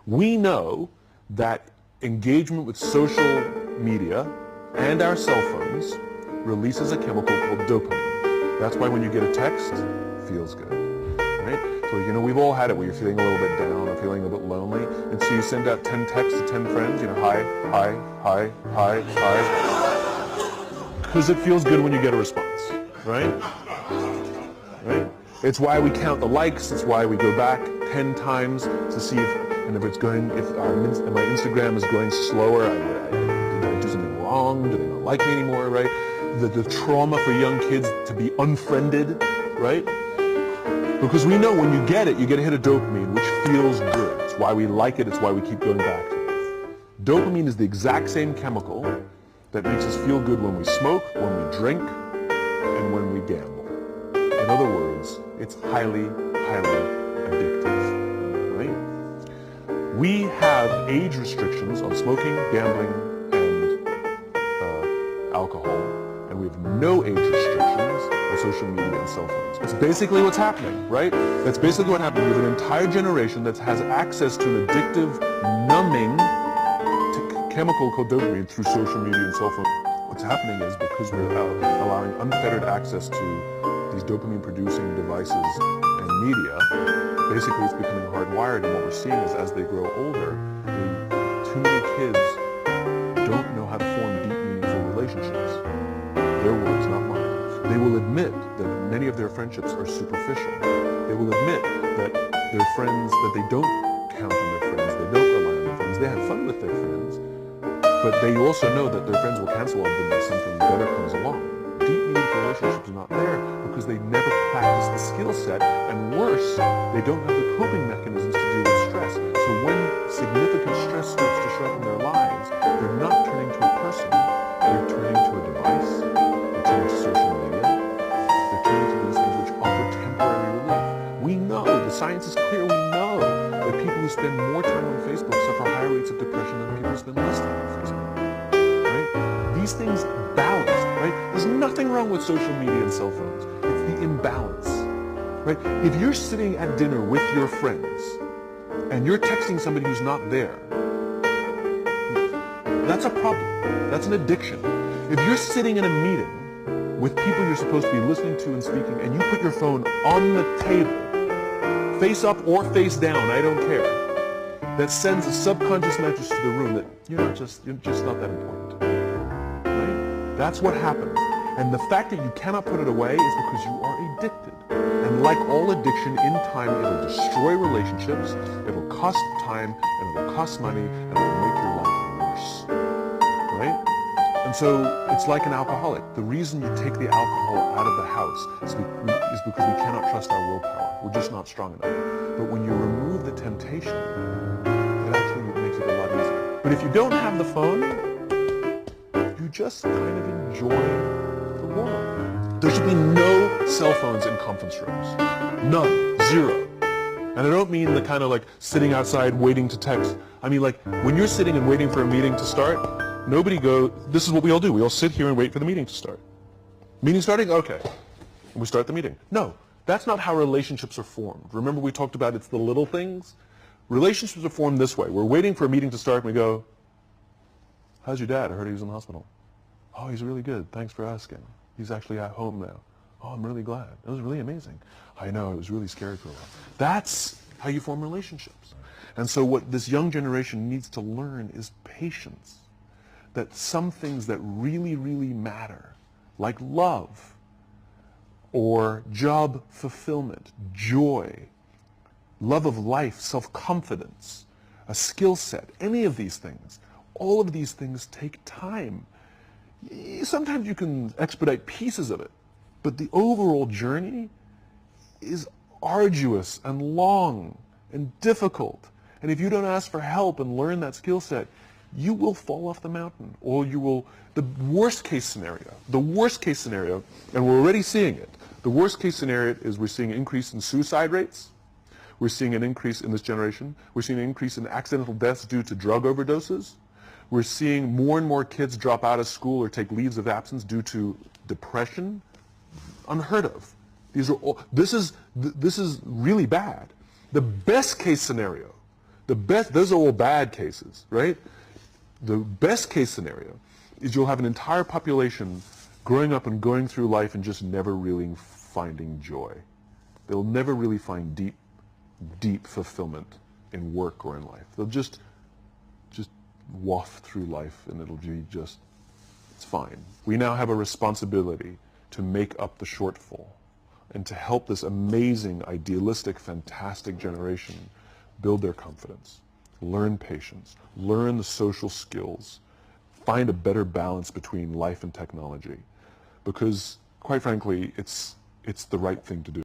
We know that engagement with social media and our cell phones releases a chemical called dopamine. That's why when you get a text, it feels good, right? So, you know, we've all had it where you're feeling a little bit down or feeling a bit lonely, and so you send out 10 texts to 10 friends, you know, hi, hi, hi, hi, hi, because it feels good when you get a response, right? Right? It's why we count the likes. It's why we go back 10 times to see if it's going, if my Instagram is going slower, did I do something wrong? Do they not like me anymore, right? The trauma for young kids to be unfriended, right? Because we know when you get a hit of dopamine, which feels good. It's why we like it. It's why we keep going back to it. Dopamine is the exact same chemical that makes us feel good when we smoke, when we drink, and when we gamble. In other words, it's highly, highly addictive, right? We have age restrictions on smoking, gambling, and alcohol, and we have no age restrictions on social media and cell phones. That's basically what's happening, right? That's basically what happened. We have an entire generation that has access to an addictive, numbing chemical called dopamine through social media and cell phones. What's happening is because we're allowing unfettered access to these dopamine-producing devices and media, basically it's becoming hardwired, and what we're seeing is as they grow older, too many kids don't know how to form deep, meaningful relationships. Their words, not mine. They will admit that many of their friendships are superficial. They will admit that their friends, that they don't count on their friends, they don't rely on their friends, they have fun with their friends, but they also know that their friends will cancel on them if something better comes along. Deep, meaningful relationships are not there because they never practice the skill set, and worse, they don't have the coping mechanisms to deal with stress. So when significant stress starts to show up in their lives, they're not turning to a person, they're turning to a device, they're turning to social media, they're turning to these things which offer temporary relief. We know, the science is clear, we know that people who spend more time on Facebook suffer higher rates of depression than people who spend less time on Facebook. Right? These things balance, right? There's nothing wrong with social media and cell phones. It's the imbalance, right? If you're sitting at dinner with your friends and you're texting somebody who's not there, that's a problem. That's an addiction. If you're sitting in a meeting with people you're supposed to be listening to and speaking, and you put your phone on the table, face up or face down, I don't care, that sends a subconscious message to the room that you're just not that important. Right? That's what happens. And the fact that you cannot put it away is because you are addicted. And like all addiction, in time it'll destroy relationships, it'll cost time, and it'll cost money, and it'll make your life worse. Right? And so it's like an alcoholic. The reason you take the alcohol out of the house is because we cannot trust our willpower. We're just not strong enough. But when you remove the temptation, it actually makes it a lot easier. But if you don't have the phone, you just kind of enjoy the world. There should be no cell phones in conference rooms. None. Zero. And I don't mean the kind of like sitting outside waiting to text. I mean like when you're sitting and waiting for a meeting to start, this is what we all do. We all sit here and wait for the meeting to start. Meeting starting? Okay. And we start the meeting. No. That's not how relationships are formed. Remember we talked about it's the little things? Relationships are formed this way. We're waiting for a meeting to start and we go, how's your dad? I heard he was in the hospital. Oh, he's really good. Thanks for asking. He's actually at home now. Oh, I'm really glad. It was really amazing. I know, it was really scary for a while. That's how you form relationships. And so what this young generation needs to learn is patience. That some things that really, really matter, like love, or job fulfillment, joy, love of life, self-confidence, a skill set, any of these things, all of these things take time. Sometimes you can expedite pieces of it, but the overall journey is arduous and long and difficult. And if you don't ask for help and learn that skill set, you will fall off the mountain, or you will, the worst case scenario, and we're already seeing it, the worst case scenario is we're seeing an increase in suicide rates, we're seeing an increase in this generation, we're seeing an increase in accidental deaths due to drug overdoses, we're seeing more and more kids drop out of school or take leaves of absence due to depression. Unheard of. This is really bad. The best case scenario Those are all bad cases, right? The best case scenario is you'll have an entire population growing up and going through life and just never really finding joy. They'll never really find deep fulfillment in work or in life. They'll just waft through life and it'll be just, it's fine. We now have a responsibility to make up the shortfall and to help this amazing, idealistic, fantastic generation build their confidence, learn patience, learn the social skills, find a better balance between life and technology. Because, quite frankly, it's the right thing to do.